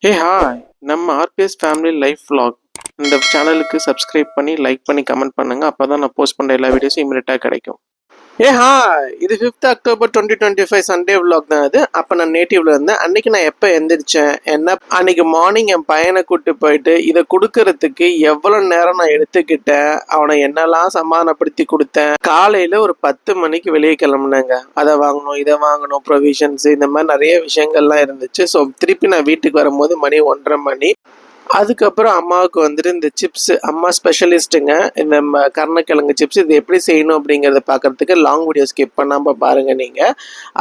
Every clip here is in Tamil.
Hey hi! நம்ம ஆர்பிஎஸ் ஃபேமிலி லைஃப் vlog இந்த சேனலுக்கு சப்ஸ்கிரைப் பண்ணி, லைக் பண்ணி, கமெண்ட் பண்ணுங்க. அப்பதான் நான் போஸ்ட் பண்ற எல்லா வீடியோஸும் இமிடியேட்டா கிடைக்கும். ஏ ஹாய்! இது 5th October 2025 சண்டே vlog தான் இது. அப்போ நான் நேட்டிவ்ல இருந்தேன். அன்னைக்கு நான் எப்போ எந்திரிச்சேன், அன்னைக்கு மார்னிங் என் பையனை கூட்டு போயிட்டு இதை கொடுக்கறதுக்கு எவ்வளோ நேரம் நான் எடுத்துக்கிட்டேன், அவனை என்னெல்லாம் சமாதானப்படுத்தி கொடுத்தேன். காலையில் ஒரு 10 மணிக்கு வெளியே கிளம்புனேங்க. அதை வாங்கணும், இதை வாங்கணும், ப்ரொவிஷன்ஸ் இந்த மாதிரி நிறைய விஷயங்கள்லாம் இருந்துச்சு. ஸோ திருப்பி நான் வீட்டுக்கு வரும்போது மணி 1:30 மணி. அதுக்கப்புறம் அம்மாவுக்கு வந்துட்டு இந்த சிப்ஸ், அம்மா ஸ்பெஷலிஸ்ட்டுங்க இந்த கருணக்கிழங்கு சிப்ஸ், இது எப்படி செய்யணும் அப்படிங்கிறத பார்க்கறதுக்கு லாங் வீடியோ ஸ்கிப் பண்ணாமல் பாருங்கள் நீங்கள்.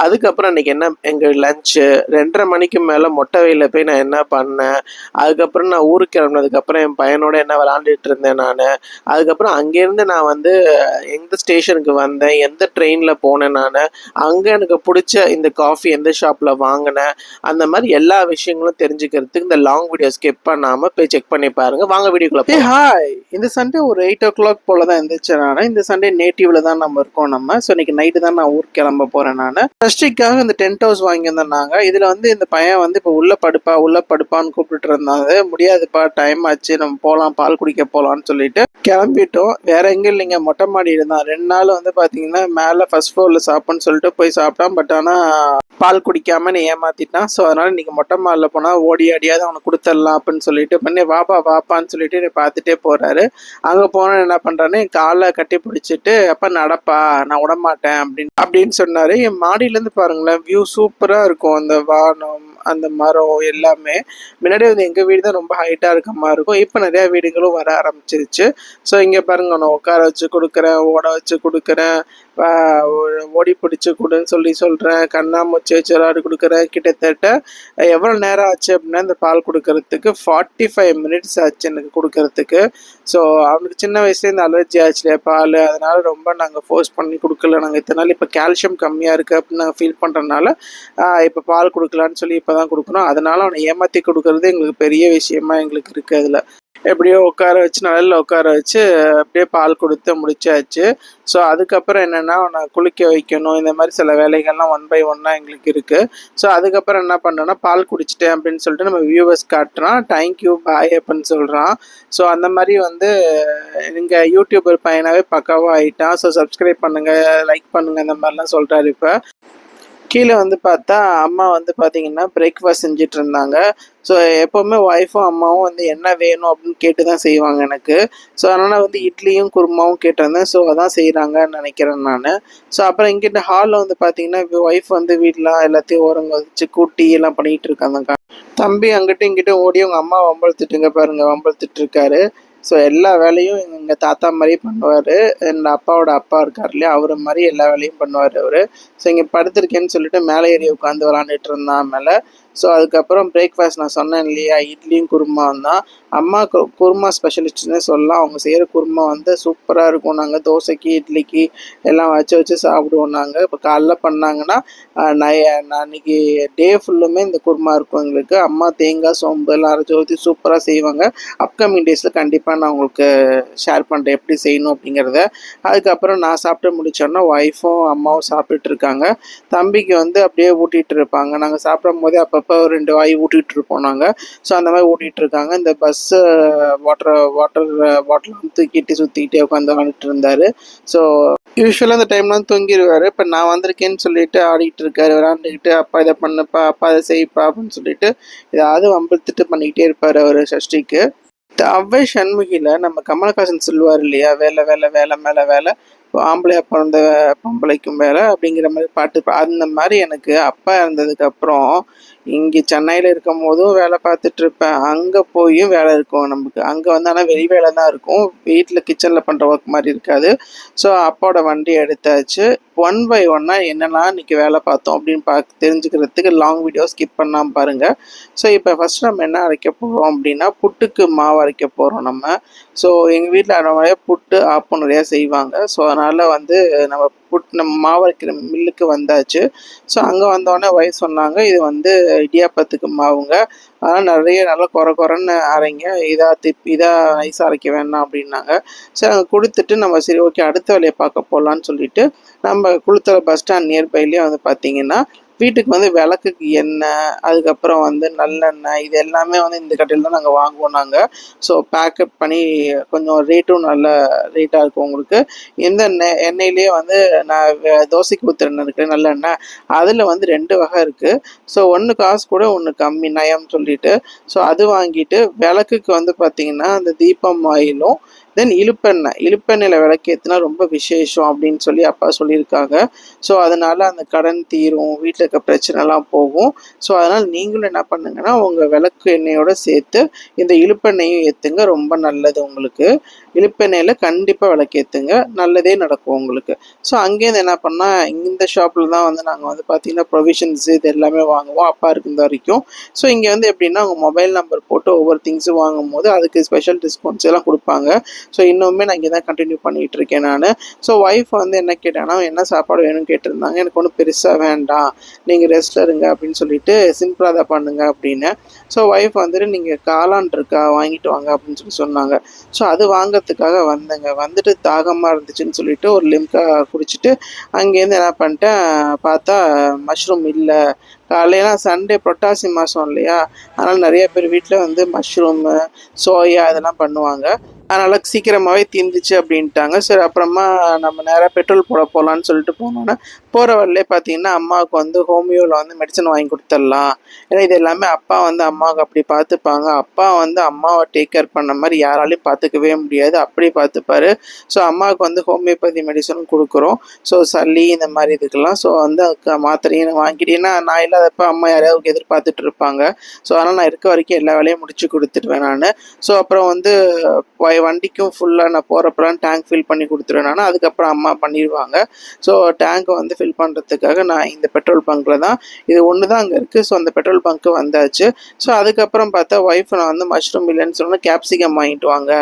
அதுக்கப்புறம் அன்றைக்கி என்ன எங்கள் லஞ்சு 2:30 மணிக்கு மேலே மொட்டை வெயிலில் போய் நான் என்ன பண்ணேன். அதுக்கப்புறம் நான் ஊருக்கு கிளம்புனதுக்கப்புறம் என் பையனோட என்ன விளாண்டுட்டு இருந்தேன் நான். அதுக்கப்புறம் அங்கேருந்து நான் வந்து எந்த ஸ்டேஷனுக்கு வந்தேன், எந்த ட்ரெயினில் போனேன் நான், அங்கே எனக்கு பிடிச்ச இந்த காஃபி எந்த ஷாப்பில் வாங்கினேன், அந்த மாதிரி எல்லா விஷயங்களும் தெரிஞ்சுக்கிறதுக்கு இந்த லாங் வீடியோ ஸ்கிப் பண்ணாமல் போய் செக் பண்ணி பாருங்க. வாங்க வீடியோக்குள்ள. ஹாய்! இந்த சண்டே ஒரு 8 o'clock போல தான் இருந்துச்சு. நான் இந்த சண்டே நேட்டிவ்ல தான் நம்ம இருக்கோம் நம்ம. ஸோ இன்னைக்கு நைட்டு தான் நான் ஊருக்கு கிளம்ப போறேன். நான் ஃபர்ஸ்ட்டுக்காக இந்த டென்ட் ஹவுஸ் வாங்கியிருந்தாங்க. இதுல வந்து இந்த பையன் வந்து இப்போ உள்ள படுப்பான்னு கூப்பிட்டு இருந்தாங்க. முடியாதுப்பா, டைம் ஆச்சு, நம்ம போகலாம், பால் குடிக்க போகலான்னு சொல்லிட்டு கிளம்பிட்டோம். வேற எங்க இல்லைங்க, மொட்டை மாடியில தான். 2 நாள் வந்து பாத்தீங்கன்னா மேல ஃபர்ஸ்ட் ஃப்ளோர்ல சாப்பிட்னு சொல்லிட்டு போய் சாப்பிட்டான். பட் ஆனா பால் குடிக்காம நீ ஏமாத்திட்டான். ஸோ அதனால இன்னைக்கு மொட்டை மாடியில் போனா ஓடி அடியாவது அவனுக்கு கொடுத்துடலாம் அப்படின்னு சொல்லிட்டு பண்ணி வாப்பான்னு சொல்லிட்டு என்னை பார்த்துட்டே போறாரு. அங்க போனா என்ன பண்றான்னு என் காலை கட்டி பிடிச்சிட்டு, அப்ப நடப்பா, நான் விடமாட்டேன் அப்படின்னு சொன்னாரு. என் மாடியில இருந்து பாருங்களேன், வியூ சூப்பரா இருக்கும். அந்த வானம், அந்த மரம் எல்லாமே. முன்னாடி வந்து எங்கள் வீடு தான் ரொம்ப ஹைட்டாக இருக்க மாதிரி இருக்கும். இப்போ நிறையா வீடுகளும் வர ஆரம்பிச்சிருச்சு. ஸோ இங்கே பாருங்க, நான் உட்கார வச்சு கொடுக்குறேன், ஓட வச்சு கொடுக்குறேன், ஓடி பிடிச்சி கொடுன்னு சொல்கிறேன், கண்ணாமூச்சி வச்சு விளாடி கொடுக்குறேன். கிட்டத்தட்ட எவ்வளோ நேரம் ஆச்சு அப்படின்னா இந்த பால் கொடுக்கறதுக்கு 45 minutes ஆச்சு எனக்கு கொடுக்கறதுக்கு. ஸோ அவனுக்கு சின்ன வயசுலேயே இந்த அலர்ஜி ஆச்சுலையா பால், அதனால ரொம்ப நாங்கள் ஃபோர்ஸ் பண்ணி கொடுக்கல. நாங்கள் இத்தனை நாள் இப்போ கால்சியம் கம்மியாக இருக்குது அப்படின்னு நாங்கள் ஃபீல் பண்ணுறதுனால இப்போ பால் கொடுக்கலான்னு சொல்லி இப்போ தான் கொடுக்கணும். அதனால அவனை ஏமாற்றி கொடுக்கறது எங்களுக்கு பெரிய விஷயமா எங்களுக்கு இருக்குது. அதில் எப்படியோ உட்கார வச்சு, நிழலில் உட்கார வச்சு அப்படியே பால் கொடுத்து முடிச்சாச்சு. ஸோ அதுக்கப்புறம் என்னென்னா அவனை குளிக்க வைக்கணும், இந்த மாதிரி சில வேலைகள்லாம் 1 by 1 எங்களுக்கு இருக்குது. ஸோ அதுக்கப்புறம் என்ன பண்ணோன்னா, பால் குடிச்சிட்டேன் அப்படின்னு சொல்லிட்டு நம்ம வியூவர்ஸ் காட்டுறான், தேங்க்யூ பாய் அப்படின்னு சொல்கிறான். ஸோ அந்த மாதிரி வந்து எங்கள் யூடியூபர் பையனாகவே பக்காவாக ஆகிட்டான். ஸோ சப்ஸ்கிரைப் பண்ணுங்கள், லைக் பண்ணுங்கள், இந்த மாதிரிலாம் சொல்கிறாரு. இப்போ கீழே வந்து பார்த்தா அம்மா வந்து பார்த்தீங்கன்னா பிரேக்ஃபாஸ்ட் செஞ்சுட்டு இருந்தாங்க. ஸோ எப்போவுமே ஒய்ஃபும் அம்மாவும் வந்து என்ன வேணும் அப்படின்னு கேட்டு தான் செய்வாங்க எனக்கு. ஸோ அதனால் வந்து இட்லியும் குருமாவும் கேட்டிருந்தேன். ஸோ அதான் செய்கிறாங்கன்னு நினைக்கிறேன் நான். ஸோ அப்புறம் இங்கிட்ட ஹாலில் வந்து பார்த்தீங்கன்னா ஒய்ஃப் வந்து வீட்டில் எல்லாத்தையும் ஓரங்க வச்சு கூட்டி எல்லாம் பண்ணிகிட்டு இருக்காங்க. தம்பி அங்கிட்டும் இங்கிட்டும் ஓடி அவங்க அம்மா வம்பழுத்துட்டுங்க பாருங்கள், வம்பழுத்துட்டு இருக்காரு. ஸோ எல்லா வேலையும் எங்கள் தாத்தா மாதிரி பண்ணுவார். என் அப்பாவோட அப்பா இருக்கார் இல்லையா, அவரை மாதிரி எல்லா வேலையும் பண்ணுவார் அவர். ஸோ இங்கே படுத்திருக்கேன்னு சொல்லிட்டு மேலே ஏறி உட்காந்து விளாண்டுட்டு இருந்தான் மேலே. ஸோ அதுக்கப்புறம் பிரேக்ஃபாஸ்ட் நான் சொன்னேன் இல்லையா, இட்லியும் குருமாவும் தான். அம்மா குருமா ஸ்பெஷலிஸ்ட்னே சொல்லலாம். அவங்க செய்கிற குருமா வந்து சூப்பராக இருக்கும். நாங்கள் தோசைக்கு இட்லிக்கு எல்லாம் வச்சு சாப்பிடுவோம். நாங்கள் இப்போ காலைல பண்ணாங்கன்னா அன்னைக்கு டே ஃபுல்லுமே இந்த குருமா இருக்கும் எங்களுக்கு. அம்மா தேங்காய் சோம்பு எல்லாம் அரைச்சி ஊற்றி சூப்பராக செய்வாங்க. அப்கமிங் டேஸில் கண்டிப்பாக நான் உங்களுக்கு ஷேர் பண்ணுறேன் எப்படி செய்யணும் அப்படிங்கிறத. அதுக்கப்புறம் நான் சாப்பிட்டு முடித்தோன்னா ஒய்ஃபும் அம்மாவும் சாப்பிட்டுட்டு இருக்காங்க. தம்பிக்கு வந்து அப்படியே ஊட்டிகிட்டு இருப்பாங்க. நாங்கள் சாப்பிடும் போதே அப்பப்போ 2 வாய் ஊட்டிகிட்டு இருப்போம் நாங்கள். ஸோ அந்த மாதிரி ஊட்டிகிட்டு இருக்காங்க. இந்த பஸ்ஸு வாட்டர் பாட்டில் தூக்கிட்டு சுற்றிக்கிட்டே உட்காந்து விளாண்டுட்டு இருந்தார். ஸோ யூஸ்வலாக அந்த டைம்லாம் தூங்கிடுவார். இப்போ நான் வந்திருக்கேன்னு சொல்லிட்டு ஆடிக்கிட்டு இருக்காரு, விளாண்டுக்கிட்டு, அப்பா இதை பண்ணுப்பா, அப்பா அதை செய்ப்பா அப்படின்னு சொல்லிட்டு ஏதாவது வம்பிழுத்துட்டு பண்ணிக்கிட்டே இருப்பார் அவர் சஷ்டிக்கு. அவ்வை சண்முகியில் நம்ம கமலஹாசன் சொல்லுவார் இல்லையா, வேலை வேலை வேலை மேலே வேலை, ஆம்பளையா பிறந்த பொம்பளைக்கும் வேலை அப்படிங்கிற மாதிரி பாட்டு. அந்த மாதிரி எனக்கு அப்பா இருந்ததுக்கப்புறம் இங்கே சென்னையில் இருக்கும் போதும் வேலை பார்த்துட்டு இருப்பேன், அங்கே போயும் வேலை இருக்கும் நமக்கு. அங்கே வந்து ஆனால் வெளி வேலை தான் இருக்கும், வீட்டில் கிச்சனில் பண்ணுற ஒர்க் மாதிரி இருக்காது. ஸோ அப்பாவோட வண்டி எடுத்தாச்சு. 1 by 1 என்னெல்லாம் இன்றைக்கி வேலை பார்த்தோம் அப்படின்னு தெரிஞ்சுக்கிறதுக்கு லாங் வீடியோ ஸ்கிப் பண்ணாமல் பாருங்கள். ஸோ இப்போ ஃபஸ்ட் நம்ம என்ன அரைக்க போகிறோம் அப்படின்னா, புட்டுக்கு மாவு அரைக்க போகிறோம் நம்ம. ஸோ எங்கள் வீட்டில் நிறைய புட்டு ஆப்பம் நிறையா செய்வாங்க. ஸோ அதனால் வந்து நம்ம மாவு அரைக்கிற மில்லுக்கு வந்தாச்சு. ஸோ அங்கே வந்தோடனே ஒய்ஃப் சொன்னாங்க, இது வந்து இடியாப்பத்துக்கு மாவுங்க, அதனால் நிறைய நல்லா குறைன்னு அரைங்க, இதாக நைஸாக அரைக்க வேண்டாம் அப்படின்னாங்க. சரி அங்கே கொடுத்துட்டு நம்ம சரி ஓகே அடுத்த வேலையை பார்க்க போகலான்னு சொல்லிட்டு நம்ம குளுத்தலை பஸ் ஸ்டாண்ட் நியர்பைலேயே வந்து பார்த்திங்கன்னா வீட்டுக்கு வந்து விளக்குக்கு எண்ணெய், அதுக்கப்புறம் வந்து நல்லெண்ணெய், இது எல்லாமே வந்து இந்த கடையில் தான் நாங்கள் வாங்குவோம் நாங்கள். ஸோ பேக்கப் பண்ணி கொஞ்சம் ரேட்டும் நல்ல ரேட்டாக இருக்கும் உங்களுக்கு. இந்த எண்ணெயிலேயே வந்து நான் தோசைக்கு ஊற்றுற எண்ணெய் இருக்குது நல்லெண்ணெய், அதில் வந்து 2 வகை இருக்குது. ஸோ ஒன்று காசு கூட ஒன்று கம்மி நயம் சொல்லிட்டு. ஸோ அது வாங்கிட்டு விளக்குக்கு வந்து பார்த்திங்கன்னா அந்த தீபம் ஆயிலும் தென் இழுப்பெண்ணெயில் விளக்கேற்றினா ரொம்ப விசேஷம் அப்படின்னு சொல்லி அப்பா சொல்லியிருக்காங்க. ஸோ அதனால் அந்த கடன் தீரும், வீட்டில் இருக்க பிரச்சனைலாம் போகும். ஸோ அதனால் நீங்களும் என்ன பண்ணுங்கன்னா உங்கள் விளக்கு எண்ணெயோடு சேர்த்து இந்த இழுப்பெண்ணெயும் ஏற்றுங்க, ரொம்ப நல்லது உங்களுக்கு. இழுப்பெண்ணெயில் கண்டிப்பாக விளக்கேற்றுங்க, நல்லதே நடக்கும் உங்களுக்கு. ஸோ அங்கேருந்து என்ன பண்ணால் இந்த ஷாப்பில் தான் வந்து நாங்கள் வந்து பார்த்திங்கன்னா ப்ரொவிஷன்ஸு இது எல்லாமே வாங்குவோம் அப்பா இருந்த வரைக்கும். ஸோ இங்கே வந்து எப்படின்னா உங்கள் மொபைல் நம்பர் போட்டு ஒவ்வொரு திங்ஸும் வாங்கும் போது அதுக்கு ஸ்பெஷல் டிஸ்கவுண்ட்ஸ் எல்லாம் கொடுப்பாங்க. ஸோ இன்னுமே நான் இங்கே தான் கண்டினியூ பண்ணிகிட்டு இருக்கேன் நான். ஸோ ஒய்ஃப் வந்து என்ன கேட்டாங்கன்னா என்ன சாப்பாடு வேணும்னு கேட்டிருந்தாங்க. எனக்கு ஒன்றும் பெருசாக வேண்டாம், நீங்கள் ரெஸ்ட் இருங்க அப்படின்னு சொல்லிட்டு சிம்பிளாக தான் பண்ணுங்க அப்படின்னு. ஸோ ஒய்ஃப் வந்துட்டு நீங்கள் காளான் இருக்கா வாங்கிட்டு வாங்க அப்படின்னு சொல்லி சொன்னாங்க. ஸோ அது வாங்கிறதுக்காக வந்தேங்க. வந்துட்டு தாகமாக இருந்துச்சுன்னு சொல்லிட்டு ஒரு லிம்கா குடிச்சிட்டு அங்கேருந்து என்ன பண்ணிட்டேன், பார்த்தா மஷ்ரூம் இல்லை. காலையெல்லாம் சண்டே புரட்டாசி மாதம் இல்லையா, அதனால் நிறைய பேர் வீட்டில் வந்து மஷ்ரூமு சோயா இதெல்லாம் பண்ணுவாங்க. அதனால் சீக்கிரமாகவே தீர்ந்துச்சு அப்படின்ட்டாங்க. சரி அப்புறமா நம்ம நேராக பெட்ரோல் போட போகலான்னு சொல்லிட்டு போனோன்னே போகிற வழியிலே பார்த்தீங்கன்னா அம்மாவுக்கு வந்து ஹோமியோவில் வந்து மெடிசன் வாங்கி கொடுத்துடலாம். ஏன்னா இது எல்லாமே அப்பா வந்து அம்மாவுக்கு அப்படி பார்த்துப்பாங்க. அப்பா வந்து அம்மாவை டேக் கேர் பண்ண மாதிரி யாராலையும் பார்த்துக்கவே முடியாது, அப்படி பார்த்துப்பாரு. ஸோ அம்மாவுக்கு வந்து ஹோமியோபதி மெடிசனும் கொடுக்குறோம். ஸோ சளி இந்த மாதிரி இதுக்கெல்லாம். ஸோ வந்து அதுக்கு மாத்திரையும் வாங்கிட்டீங்கன்னா நான் இல்லாதப்ப அம்மா யாரையாவது எதிர்பார்த்துட்டு இருப்பாங்க. ஸோ அதனால் நான் இருக்க வரைக்கும் எல்லா வேலையும் முடிச்சு கொடுத்துடுவேன் நான். ஸோ அப்புறம் வந்து வண்டிக்கும் ஃபுல்லாக நான் போகிறப்பெல்லாம் டேங்க் ஃபில் பண்ணி கொடுத்துருவேன் நான். அதுக்கப்புறம் அம்மா பண்ணிடுவாங்க. ஸோ டேங்க்கை வந்து ஃபில் பண்ணுறதுக்காக நான் இந்த பெட்ரோல் பங்க்கில் தான், இது ஒன்று தான் அங்கே இருக்குது. ஸோ அந்த பெட்ரோல் பங்க்கு வந்தாச்சு. ஸோ அதுக்கப்புறம் பார்த்தா ஒய்ஃப் நான் வந்து மஷ்ரூம் இல்லைன்னு சொன்னால் கேப்சிகம் வாங்கிட்டு வாங்க.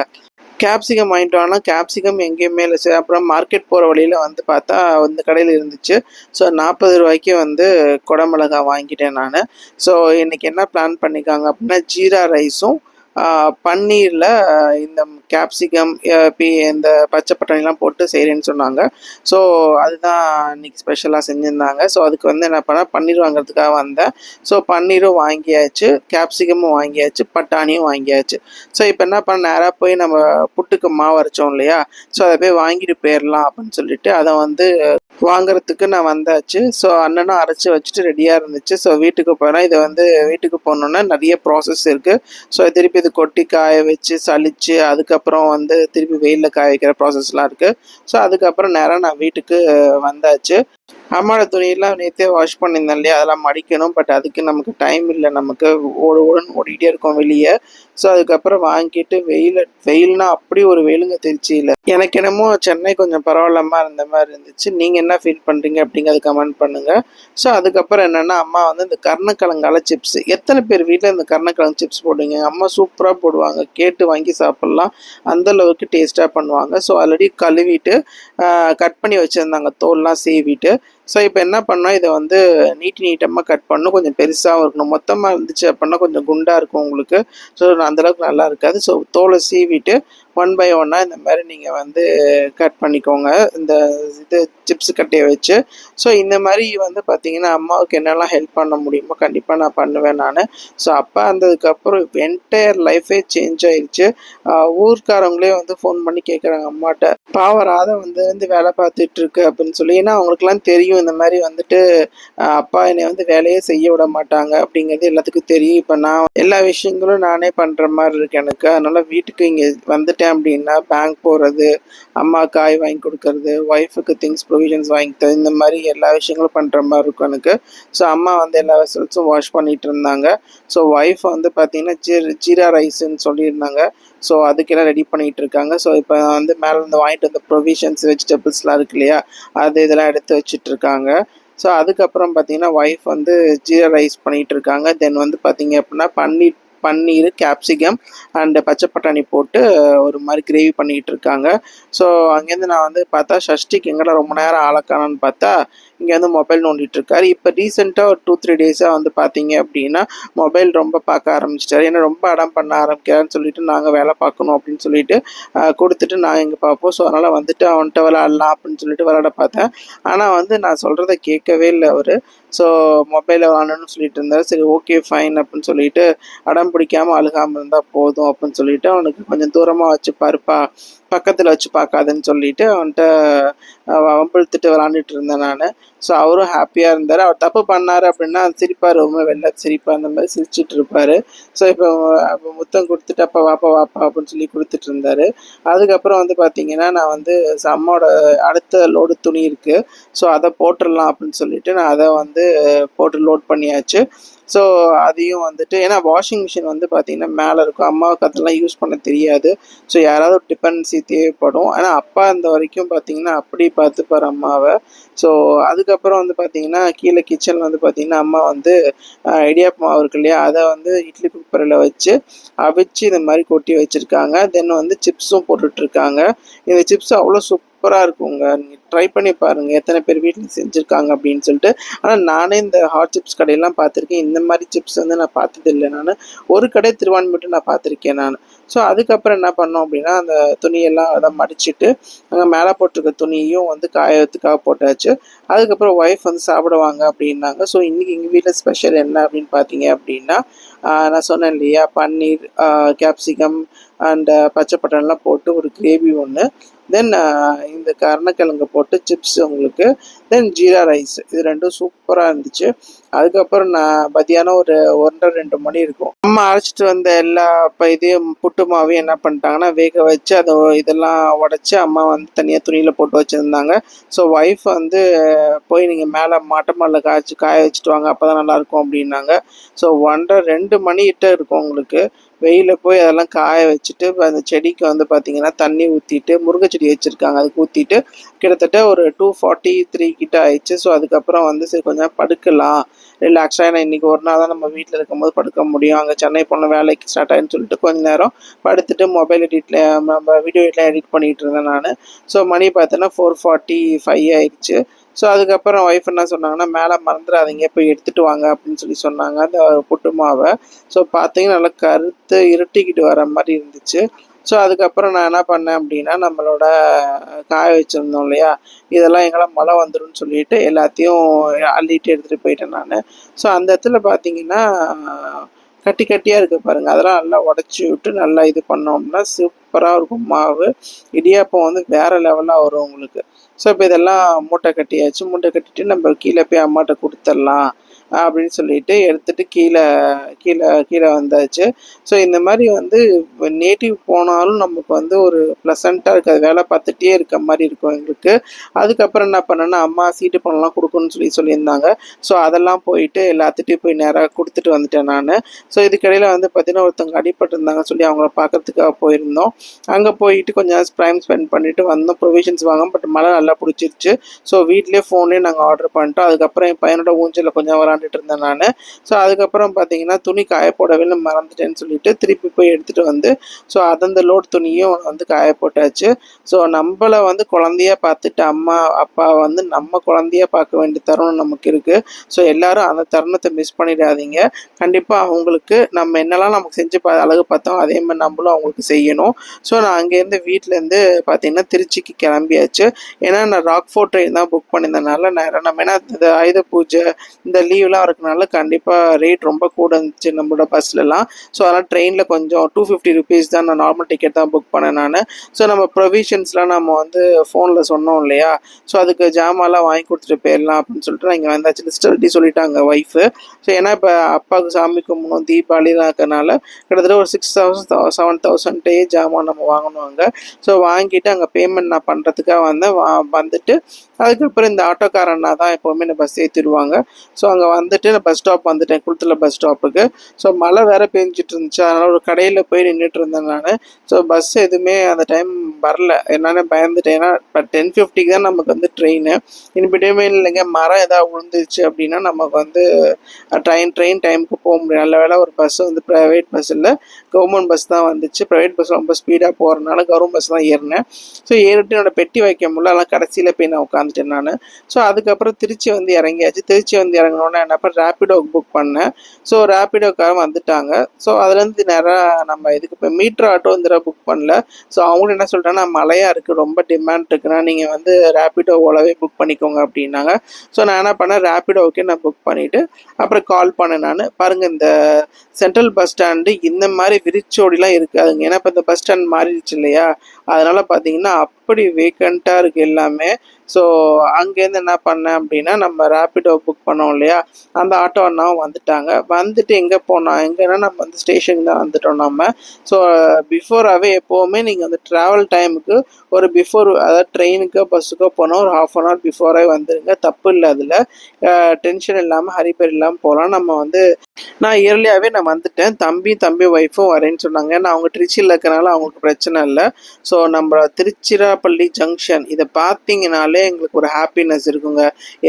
கேப்சிகம் வாங்கிட்டு வாங்கினா கேப்சிகம் எங்கேயுமே இல்லை. சரி அப்புறம் மார்க்கெட் போகிற வழியில் வந்து பார்த்தா இந்த கடையில் இருந்துச்சு. ஸோ 40 ரூபாய்க்கு வந்து குடமிளகா வாங்கிட்டேன் நான். ஸோ இன்றைக்கி என்ன பிளான் பண்ணிக்காங்க அப்படின்னா ஜீரா ரைஸும் பன்னீரில் இந்த கேப்சிகம் இந்த பச்சை பட்டாணிலாம் போட்டு செய்கிறேன்னு சொன்னாங்க. ஸோ அதுதான் இன்றைக்கி ஸ்பெஷலாக செஞ்சுருந்தாங்க. ஸோ அதுக்கு வந்து என்ன பண்ணேன், பன்னீர் வாங்குறதுக்காக வந்தேன். ஸோ பன்னீரும் வாங்கியாச்சு, கேப்சிகமும் வாங்கியாச்சு, பட்டாணியும் வாங்கியாச்சு. ஸோ இப்போ என்ன பண்ண நேராக போய் நம்ம புட்டுக்கு மாவு அரைச்சோம் இல்லையா, ஸோ அதை போய் வாங்கிட்டு போயிடலாம் அப்படின்னு சொல்லிட்டு அதை வந்து வாங்குறதுக்கு நான் வந்தாச்சு. ஸோ அண்ணனும் அரைச்சி வச்சுட்டு ரெடியாக இருந்துச்சு. ஸோ வீட்டுக்கு போனால் இதை வந்து வீட்டுக்கு போனோன்னா நிறைய ப்ராசஸ் இருக்குது. ஸோ திருப்பி இது கொட்டி காய வச்சு சலிச்சு அதுக்கப்புறம் வந்து திருப்பி வெயிலில் காய வைக்கிற ப்ராசஸ்லாம் இருக்குது. ஸோ அதுக்கப்புறம் நேராக நான் வீட்டுக்கு வந்தாச்சு. அம்மாவோட துணியெல்லாம் நேற்றே வாஷ் பண்ணியிருந்தேன் இல்லையா, அதெல்லாம் மடிக்கணும். பட் அதுக்கு நமக்கு டைம் இல்லை, நமக்கு ஓடுன்னு ஓடிக்கிட்டே இருக்கோம் வெளியே. ஸோ அதுக்கப்புறம் வாங்கிட்டு வெயில்னா அப்படி ஒரு வெயிலுங்க திருச்சியில். எனக்கு என்னமோ சென்னை கொஞ்சம் பரவாயில்லாம இருந்த மாதிரி இருந்துச்சு. நீங்கள் என்ன ஃபீல் பண்ணுறீங்க அப்படிங்கிறத கமெண்ட் பண்ணுங்கள். ஸோ அதுக்கப்புறம் என்னென்னா அம்மா வந்து இந்த கருணக்கிழங்கால சிப்ஸ், எத்தனை பேர் வீட்டில் இந்த கருணக்கிழங்கு சிப்ஸ் போடுவீங்க? அம்மா சூப்பராக போடுவாங்க, கேட்டு வாங்கி சாப்பிட்லாம், அந்தளவுக்கு டேஸ்ட்டாக பண்ணுவாங்க. ஸோ ஆல்ரெடி கழுவிட்டு கட் பண்ணி வச்சுருந்தாங்க, தோல்லாம் சீவிட்டு. ஸோ இப்போ என்ன பண்ணால் இதை வந்து நீட்டமாக கட் பண்ணணும், கொஞ்சம் பெருசாகவும் இருக்கணும். மொத்தமாக இருந்துச்சு அப்படின்னா கொஞ்சம் குண்டாக இருக்கும் உங்களுக்கு. ஸோ அந்தளவுக்கு நல்லா இருக்காது. ஸோ தோலை சீவிட்டு 1 பை 1 இந்த மாதிரி நீங்கள் வந்து கட் பண்ணிக்கோங்க, இந்த இது சிப்ஸ் கட்டையை வச்சு. ஸோ இந்த மாதிரி வந்து பார்த்திங்கன்னா அம்மாவுக்கு என்னெல்லாம் ஹெல்ப் பண்ண முடியுமோ கண்டிப்பாக நான் பண்ணுவேன் நான். ஸோ அப்பா இருந்ததுக்கப்புறம் என்டையர் லைஃபே சேஞ்ச் ஆயிடுச்சு. ஊர்க்காரங்களே வந்து ஃபோன் பண்ணி கேட்குறாங்க அம்மாட்ட, பாவம் ராதா வந்து வேலை பார்த்துட்ருக்கு அப்படின்னு சொல்லி. ஏன்னா அவங்களுக்குலாம் தெரியும் இந்த மாதிரி வந்துட்டு அப்பா என்னை வந்து வேலையே செய்ய விட மாட்டாங்க அப்படிங்கிறது எல்லாத்துக்கும் தெரியும். இப்போ நான் எல்லா விஷயங்களும் நானே பண்ணுற மாதிரி இருக்கு எனக்கு. அதனால் வீட்டுக்கு இங்கே வந்துட்டு அப்படின்னா பேங்க் போகிறது, அம்மா காய் வாங்கி கொடுக்கறது, ஒய்ஃபுக்கு திங்ஸ் ப்ரொவிஷன்ஸ் வாங்கி தரது, இந்த மாதிரி எல்லா விஷயங்களும் பண்ணுற மாதிரி இருக்கும் எனக்கு. ஸோ அம்மா வந்து எல்லா வெசல்ஸும் வாஷ் பண்ணிகிட்டு இருந்தாங்க. ஸோ ஒய்ஃப் வந்து பார்த்திங்கன்னா ஜீரா ரைஸுன்னு சொல்லியிருந்தாங்க. ஸோ அதுக்கெல்லாம் ரெடி பண்ணிகிட்டு இருக்காங்க. ஸோ இப்போ வந்து மேலே இருந்து வாங்கிட்டு வந்த ப்ரொவிஷன்ஸ் வெஜிடபிள்ஸ்லாம் இருக்கு இல்லையா, அது இதெல்லாம் எடுத்து வச்சிட்ருக்காங்க. ஸோ அதுக்கப்புறம் பார்த்திங்கன்னா ஒய்ஃப் வந்து ஜீரா ரைஸ் பண்ணிகிட்டு இருக்காங்க. தென் வந்து பார்த்திங்க அப்படின்னா பன்னீர் கேப்சிகம் அண்டு பச்சை பட்டாணி போட்டு ஒரு மாதிரி கிரேவி பண்ணிகிட்டு இருக்காங்க. ஸோ அங்கேருந்து நான் வந்து பார்த்தா ஷஷ்டிக்கு எங்கடா ரொம்ப நேரம் ஆளக்கானு பார்த்தா இங்கே வந்து மொபைல் நோண்டிட்டு இருக்காரு. இப்போ ரீசெண்டாக ஒரு 2-3 டேஸாக வந்து பார்த்தீங்க அப்படின்னா மொபைல் ரொம்ப பார்க்க ஆரம்பிச்சிட்டாரு. ஏன்னா ரொம்ப அடம் பண்ண ஆரம்பிக்கிறான்னு சொல்லிட்டு நாங்கள் வேலை பார்க்கணும் அப்படின்னு சொல்லிட்டு கொடுத்துட்டு நாங்கள் இங்கே பார்ப்போம். ஸோ அதனால் வந்துட்டு அவன்கிட்ட விளாட்லாம் அப்படின்னு சொல்லிட்டு விளாட பார்த்தேன். ஆனால் வந்து நான் சொல்கிறத கேட்கவே இல்லை அவர். ஸோ மொபைலில் விளாடணும்னு சொல்லிட்டு இருந்தார். சரி ஓகே ஃபைன் அப்படின்னு சொல்லிட்டு அடம் பிடிக்காமல் அழுகாமல் இருந்தால் போதும் அப்படின்னு சொல்லிட்டு அவனுக்கு கொஞ்சம் தூரமாக வச்சு பாருப்பா, பக்கத்தில் வச்சு பார்க்காதுன்னு சொல்லிட்டு அவன்கிட்ட வம்பிழுத்துட்டு விளாண்டுட்டு இருந்தேன் நான். ஸோ அவரும் ஹாப்பியாக இருந்தார். அவர் தப்பு பண்ணார் அப்படின்னா சிரிப்பார், ரொம்ப வெளில சிரிப்பாக அந்த மாதிரி சிரிச்சிட்டு இருப்பார். ஸோ இப்போ முத்தம் கொடுத்துட்டு அப்போ வாப்பா வாப்பா அப்படின்னு சொல்லி கொடுத்துட்டு இருந்தார். அதுக்கப்புறம் வந்து பார்த்தீங்கன்னா நான் வந்து அம்மாவோட அடுத்த லோடு துணி இருக்குது, ஸோ அதை போட்டுடலாம் அப்படின்னு சொல்லிட்டு நான் அதை வந்து போட்டு லோட் பண்ணியாச்சு. ஸோ அதையும் வந்துட்டு ஏன்னா வாஷிங் மிஷின் வந்து பார்த்திங்கன்னா மேலே இருக்கும், அம்மாவுக்கு அதெல்லாம் யூஸ் பண்ண தெரியாது. ஸோ யாராவது ஒரு டிபெண்டன்சி தேவைப்படும். ஆனால் அப்பா இந்த வரைக்கும் பார்த்திங்கன்னா அப்படி பார்த்துப்பார் அம்மாவை. ஸோ அதுக்கப்புறம் வந்து பார்த்திங்கன்னா கீழே கிச்சனில் வந்து பார்த்திங்கன்னா அம்மா வந்து இடியாப்பு மாவு இருக்கு இல்லையா, அதை வந்து இட்லி குக்கரில் வச்சு அவிச்சு இந்த மாதிரி கொட்டி வச்சுருக்காங்க. தென் வந்து சிப்ஸும் போட்டுட்ருக்காங்க. இந்த சிப்ஸ் அவ்வளோ சூப்பராக இருக்குங்க, நீங்கள் ட்ரை பண்ணி பாருங்கள் எத்தனை பேர் வீட்டில் செஞ்சுருக்காங்க அப்படின்னு சொல்லிட்டு. ஆனால் நானே இந்த ஹாட் சிப்ஸ் கடையெல்லாம் பார்த்துருக்கேன், இந்த மாதிரி சிப்ஸ் வந்து நான் பார்த்ததில்லை. நான் ஒரு கடை திருவான்மிட்டு நான் பார்த்துருக்கேன் நான். ஸோ அதுக்கப்புறம் என்ன பண்ணோம் அப்படின்னா அந்த துணியெல்லாம் அதை மடிச்சுட்டு அங்கே மேலே போட்டிருக்க துணியையும் வந்து காயத்துக்காக போட்டாச்சு. அதுக்கப்புறம் ஒய்ஃப் வந்து சாப்பிடுவாங்க அப்படின்னாங்க. ஸோ இன்றைக்கி எங்கள் வீட்டில் ஸ்பெஷல் என்ன அப்படின்னு பார்த்தீங்க அப்படின்னா நான் சொன்னேன் இல்லையா, பன்னீர், கேப்சிகம் அண்ட் பச்சை பட்டாணிலாம் போட்டு ஒரு கிரேவி ஒன்று, தென் இந்த கருணக்கிழங்கு போட்டு சிப்ஸ் உங்களுக்கு, தென் ஜீரா ரைஸ், இது ரெண்டும் சூப்பராக இருந்துச்சு. அதுக்கப்புறம் நான் மதியானம் ஒரு 1:30-2 மணி இருக்கும், அம்மா அரைச்சிட்டு வந்த எல்லா இதையும் புட்டு மாவையும் என்ன பண்ணிட்டாங்கன்னா வேக வச்சு அதை இதெல்லாம் உடச்சி அம்மா வந்து தனியாக துணியில் போட்டு வச்சுருந்தாங்க. ஸோ ஒய்ஃப் வந்து போய் நீங்கள் மேலே மாட்டை மாலில் காய வச்சுட்டு வாங்க, அப்போ தான் நல்லாயிருக்கும் அப்படின்னாங்க. ஸோ 1:30-2 மணிகிட்ட இருக்கும் உங்களுக்கு. வெயிலில் போய் அதெல்லாம் காய வச்சுட்டு அந்த செடிக்கு வந்து பார்த்திங்கன்னா தண்ணி ஊற்றிட்டு, முருங்கை செடி வச்சுருக்காங்க அதுக்கு ஊற்றிட்டு கிட்டத்தட்ட ஒரு 2:43 கிட்ட ஆயிடுச்சு. ஸோ அதுக்கப்புறம் வந்து சரி கொஞ்சம் படுக்கலாம், ரிலாக்ஸாக, ஏன்னா இன்றைக்கி ஒரு நாள் தான் நம்ம வீட்டில் இருக்கும்போது படுக்க முடியும், அங்கே சென்னை போன வேலைக்கு ஸ்டார்ட் ஆகின்னு சொல்லிட்டு கொஞ்சம் நேரம் படுத்துட்டு மொபைல் எடிட்டில் நம்ம வீடியோ எடிட்லாம் எடிட் பண்ணிகிட்டு இருந்தேன் நான். ஸோ மணி பார்த்தோன்னா 4:45 ஆயிடுச்சு. ஸோ அதுக்கப்புறம் ஒய்ஃப் என்ன சொன்னாங்கன்னா மேலே மறந்துடாதீங்க போய் எடுத்துகிட்டு வாங்க அப்படின்னு சொல்லி சொன்னாங்க அந்த புட்டு மாவை. ஸோ பார்த்தீங்கன்னா நல்லா கருத்து இருட்டிக்கிட்டு வர மாதிரி இருந்துச்சு. ஸோ அதுக்கப்புறம் நான் என்ன பண்ணேன் அப்படின்னா நம்மளோட காய வச்சுருந்தோம் இல்லையா, இதெல்லாம் எங்கெல்லாம் மழை வந்துடும் சொல்லிட்டு எல்லாத்தையும் அள்ளிட்டு எடுத்துகிட்டு போயிட்டேன் நான். ஸோ அந்த இடத்துல பார்த்தீங்கன்னா கட்டி கட்டியாக இருக்குது பாருங்கள், அதெல்லாம் நல்லா உடச்சி விட்டு நல்லா இது பண்ணோம்னா சூப்பராக இருக்கும் மாவு. இடியாப்பம் வந்து வேறு லெவலாக வரும் உங்களுக்கு. ஸோ இப்போ இதெல்லாம் மூட்டை கட்டியாச்சு. மூட்டை கட்டிட்டு நம்ம கீழே போய் அம்மாட்ட கொடுத்துடலாம் அப்படின்னு சொல்லிட்டு எடுத்துகிட்டு கீழே கீழே கீழே வந்தாச்சு. ஸோ இந்த மாதிரி வந்து நேட்டிவ் போனாலும் நமக்கு வந்து ஒரு ப்ளசண்ட்டாக இருக்காது, வேலை பார்த்துட்டே இருக்க மாதிரி இருக்கும் எங்களுக்கு. அதுக்கப்புறம் என்ன பண்ணேன்னா அம்மா சீட்டு பணம்லாம் கொடுக்கணும்னு சொல்லியிருந்தாங்க. ஸோ அதெல்லாம் போயிட்டு எல்லாத்துட்டையும் போய் நேராக கொடுத்துட்டு வந்துட்டேன் நான். ஸோ இதுக்கடையில் வந்து பார்த்திங்கன்னா ஒருத்தவங்க அடிபட்டிருந்தாங்க சொல்லி அவங்கள பார்க்கறதுக்காக போயிருந்தோம். அங்கே போயிட்டு கொஞ்சம் டைம் ஸ்பெண்ட் பண்ணிவிட்டு வந்தோம், ப்ரொவிஷன்ஸ் வாங்க. பட் மழை நல்லா பிடிச்சிருச்சு. ஸோ வீட்லேயே ஃபோன்லேயே நாங்கள் ஆர்டர் பண்ணிட்டோம். அதுக்கப்புறம் என் பையனோட ஊஞ்சலில் கொஞ்சம் விளாண்டுட்டு இருந்தேன் நான். ஸோ அதுக்கப்புறம் பார்த்தீங்கன்னா துணி காய போடவே மறந்துட்டேன்னு சொல்லிட்டு திருப்பி போய் எடுத்துகிட்டு வந்து ஸோ அந்த லோட் துணியும் வந்து காய போட்டாச்சு. ஸோ நம்மளை வந்து குழந்தையாக பார்த்துட்டு அம்மா அப்பா வந்து நம்ம குழந்தையாக பார்க்க வேண்டிய தருணம் நமக்கு இருக்குது. ஸோ எல்லோரும் அந்த தருணத்தை மிஸ் பண்ணிடாதீங்க. கண்டிப்பாக அவங்களுக்கு நம்ம என்னெல்லாம் நமக்கு செஞ்சு அழகு பார்த்தோம் அதே மாதிரி நம்மளும் அவங்களுக்கு செய்யணும். ஸோ நான் அங்கேருந்து வீட்டிலேருந்து பார்த்தீங்கன்னா திருச்சிக்கு கிளம்பியாச்சு. ஏன்னா நான் ராக்ஃபோர்ட் ட்ரெயின் தான் புக் பண்ணியிருந்தனால நம்ம ஏன்னா இந்த ஆயுத பூஜை இந்த லீவ்லாம் இருக்கனால கண்டிப்பாக ரேட் ரொம்ப கூட இருந்துச்சு நம்மளோட பஸ்லலாம். ஸோ அதனால் ட்ரெயினில் கொஞ்சம் 250 ருபீஸ் தான், நான் நார்மல் டிக்கெட் தான் புக் பண்ணேன் நான். ஸோ நம்ம ப்ரொவிஷன்ஸ்லாம் நம்ம வந்து ஃபோனில் சொன்னோம் இல்லையா, ஸோ அதுக்கு ஜாமான்லாம் வாங்கி கொடுத்துட்டு போயிடலாம் அப்படின்னு சொல்லிட்டு நான் இங்கே வந்தாச்சு. லிஸ்ட் எழுதி சொல்லிட்டாங்க ஒய்ஃபு. ஸோ ஏன்னா இப்போ அப்பாவுக்கு சாமி கும்பிடணும், தீபாவளிலாம் இருக்கிறனால கிட்டத்தட்ட ஒரு 6,000-7,000 ஜாமான் நம்ம வாங்கணும் அங்கே. ஸோ வாங்கிட்டு அங்கே பேமெண்ட் நான் பண்ணுறதுக்காக வந்துட்டு அதுக்கப்புறம் இந்த ஆட்டோக்காரண்ணா தான் எப்போவுமே இந்த பஸ் ஏற்றிடுவாங்க. ஸோ அங்கே வந்துட்டு நான் பஸ் ஸ்டாப் வந்துட்டேன், குளத்தூர் பஸ் ஸ்டாப்புக்கு. ஸோ மழை வேறு பெஞ்சிட்டு இருந்துச்சு, அதனால் ஒரு கடையில் போய் நின்றுட்டு இருந்தேன் நான். ஸோ பஸ் எதுவுமே அந்த டைம் வரல, என்னென்னு பயந்துட்டேன். ஏன்னா இப்போ 10:50 தான் நமக்கு வந்து ட்ரெயின். இனிமேட்டுமே இல்லைங்க மரம் ஏதாவது விழுந்துருச்சு அப்படின்னா நமக்கு வந்து ட்ரெயின் டைமுக்கு போக முடியும். நல்ல வேலை ஒரு பஸ் வந்து ப்ரைவேட் பஸ் இல்லை, கவர்மெண்ட் பஸ் தான் வந்துச்சு. ப்ரைவேட் பஸ் ரொம்ப ஸ்பீடாக போகிறதுனால கவர்மெண்ட் பஸ் தான் ஏறினேன். ஸோ ஏறிட்டு என்னோட பெட்டி வைக்க முடியல, அதெல்லாம் கடைசியில் போய் நான் உட்காந்துட்டேன் நான். ஸோ அதுக்கப்புறம் திருச்சி வந்து இறங்கியாச்சு. திருச்சி வந்து இறங்கினோன்னே என்னப்போ ரேப்பிடோக்கு புக் பண்ணேன். ஸோ ரேப்பிடோக்காக வந்துட்டாங்க. ஸோ அதுலேருந்து நேராக நம்ம இதுக்கு இப்போ மீட்ரு ஆட்டோ இந்த புக் பண்ணல. ஸோ அவங்களும் என்ன சொல்லிட்டாங்கன்னா மழையாக இருக்குது, ரொம்ப டிமாண்ட் இருக்குன்னா நீங்கள் வந்து ரேப்பிடோ ஓலாவே புக் பண்ணிக்கோங்க அப்படின்னாங்க. ஸோ நான் என்ன பண்ணேன், ரேப்பிடோவுக்கே நான் புக் பண்ணிவிட்டு அப்புறம் கால் பண்ணேன் நான். பாருங்கள், இந்த சென்ட்ரல் பஸ் ஸ்டாண்டு இந்த மாதிரி விரிச்சோடிலாம் இருக்காதுங்க. ஏன்னா இப்போ இந்த பஸ் ஸ்டாண்ட் மாறிடுச்சு இல்லையா, அதனால் பார்த்தீங்கன்னா அப்படி வேக்கண்ட்டாக இருக்குது எல்லாமே. ஸோ அங்கேருந்து என்ன பண்ணேன் அப்படின்னா, நம்ம ரேப்பிடோ புக் பண்ணோம் இல்லையா, அந்த ஆட்டோ அண்ணாவும் வந்துட்டாங்க. வந்துட்டு எங்கே எங்கன்னா நம்ம வந்து ஸ்டேஷனுக்கு தான் வந்துட்டோம் நம்ம. ஸோ பிஃபோராகவே எப்போவுமே நீங்கள் வந்து ட்ராவல் டைமுக்கு ஒரு அதாவது ட்ரெயினுக்கோ பஸ்ஸுக்கோ போனால் ஒரு 1/2 hour பிஃபோராகவே வந்துடுங்க, தப்பு இல்லை. அதில் டென்ஷன் இல்லாமல் ஹரிபரி இல்லாமல் போகலாம். நம்ம வந்து நான் இயர்லியாகவே நான் வந்துட்டேன், தம்பி ஒய்ஃபும் வரேன்னு சொன்னாங்க. ஏன்னா அவங்க திருச்சியில் இருக்கிறனால அவங்களுக்கு பிரச்சனை இல்லை. ஸோ நம்ம திருச்சிராப்பள்ளி ஜங்ஷன் இதை பார்த்தீங்கனாலே எங்களுக்கு ஒரு ஹாப்பினஸ் இருக்குங்க.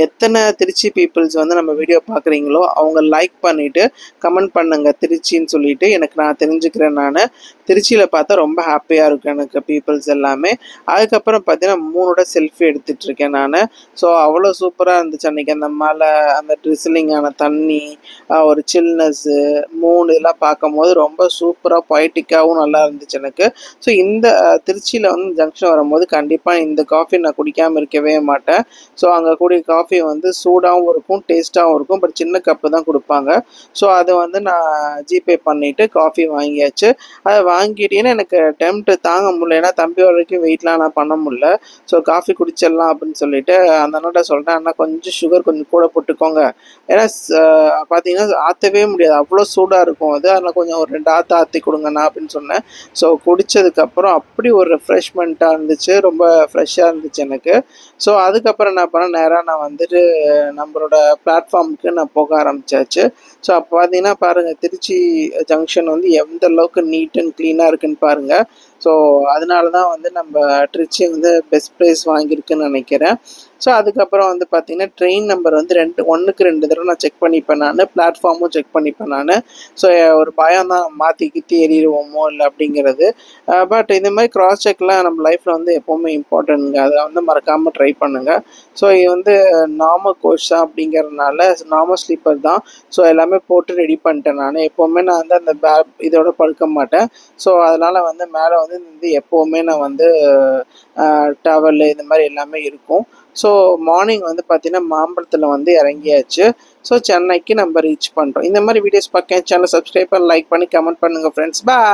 எத்தனை திருச்சி பீப்புள்ஸ் வந்து நம்ம வீடியோ பார்க்குறீங்களோ அவங்க லைக் பண்ணிவிட்டு கமெண்ட் பண்ணுங்க திருச்சின்னு சொல்லிட்டு, எனக்கு நான் தெரிஞ்சுக்கிறேன். நான் திருச்சியில் பார்த்தா ரொம்ப ஹாப்பியாக இருக்கும் எனக்கு பீப்புள்ஸ் எல்லாமே. அதுக்கப்புறம் பார்த்தீங்கன்னா 3 செல்ஃபி எடுத்துகிட்டு இருக்கேன் நான். ஸோ அவ்வளோ சூப்பராக இருந்துச்சு அன்றைக்கி. அந்த மலை, அந்த ட்ரிஸ்லிங்கான தண்ணி, ஒரு சில்னஸ்ஸு, இதெல்லாம் பார்க்கும்போது ரொம்ப சூப்பராக பொய்டிக்காகவும் நல்லா இருந்துச்சு எனக்கு. ஸோ இந்த திருச்சியில் வந்து ஜங்ஷன் வரும்போது கண்டிப்பாக இந்த காஃபி நான் குடிக்காமல் இருக்கவே மாட்டேன். ஸோ அங்கே கூடிய காஃபி வந்து சூடாகவும் இருக்கும், டேஸ்ட்டாகவும் இருக்கும். பட் சின்ன கப்பு தான் கொடுப்பாங்க. ஸோ அதை வந்து நான் ஜிபே பண்ணிவிட்டு காஃபி வாங்கியாச்சு. அதை வாங்கிட்டேன்னா எனக்கு டெம்ப்ட் தாங்க முடியல, ஏன்னா தம்பி வரைக்கும் வெயிட்லாம் நான் பண்ண முடியல. ஸோ காஃபி குடிச்சிடலாம் அப்படின்னு சொல்லிட்டு அந்த அண்ணாட்ட சொல்கிறேன், அண்ணா கொஞ்சம் சுகர் கொஞ்சம் கூட போட்டுக்கோங்க, ஏன்னா பார்த்தீங்கன்னா ஆற்றவே முடியாது, அவ்வளோ சூடாக இருக்கும் அது, அதில் கொஞ்சம் ஒரு 2 ஆற்றி கொடுங்கண்ணா அப்படின்னு சொன்னேன். ஸோ குடித்ததுக்கப்புறம் அப்படி ஒரு ரெஃப்ரெஷ்மெண்ட்டாக இருந்துச்சு, ரொம்ப ஃப்ரெஷ்ஷாக இருந்துச்சு எனக்கு. ஸோ அதுக்கப்புறம் என்ன பண்ணேன், நேராக நான் வந்துட்டு நம்மளோட பிளாட்ஃபார்முக்கு நான் போக ஆரம்பித்தாச்சு. ஸோ அப்போ பார்த்தீங்கன்னா பாருங்கள், திருச்சி ஜங்ஷன் வந்து எந்த அளவுக்கு நீட் அண்ட் க்ளீனாக இருக்குன்னு பாருங்கள். ஸோ அதனால தான் வந்து நம்ம திருச்சி வந்து பெஸ்ட் ப்ரைஸ் வாங்கியிருக்குன்னு நினைக்கிறேன். ஸோ அதுக்கப்புறம் வந்து பார்த்திங்கன்னா ட்ரெயின் நம்பர் வந்து 1க்கு 2 தடவை நான் செக் பண்ணிப்பேன் நான், பிளாட்ஃபார்மும் செக் பண்ணிப்பேன் நான். ஸோ ஒரு பயம் தான், மாற்றி கித்தி ஏறிடுவோமோ இல்லை அப்படிங்கிறது. பட் இந்த மாதிரி க்ராஸ் செக்லாம் நம்ம லைஃப்பில் வந்து எப்போவுமே இம்பார்ட்டன்ட்ங்க, அதை வந்து மறக்காமல் ட்ரை பண்ணுங்கள். ஸோ இது வந்து நார்மல் கோச் தான் அப்படிங்கிறதுனால நார்மல் ஸ்லீப்பர் தான். ஸோ எல்லாமே போட்டு ரெடி பண்ணிட்டேன் நான். எப்போவுமே நான் வந்து அந்த இதோட படுக்க மாட்டேன். ஸோ அதனால் வந்து மேலே வந்து எப்போவுமே நான் வந்து டவல் இந்த மாதிரி எல்லாமே இருக்கும். ஸோ மார்னிங் வந்து பார்த்திங்கன்னா மாம்பழத்தில் வந்து இறங்கியாச்சு. ஸோ சென்னைக்கு நம்ம ரீச் பண்ணுறோம். இந்த மாதிரி வீடியோஸ் பார்க்க சேனலை சப்ஸ்கிரைப் பண்ணி லைக் பண்ணி கமெண்ட் பண்ணுங்கள் ஃப்ரெண்ட்ஸ். பாய்.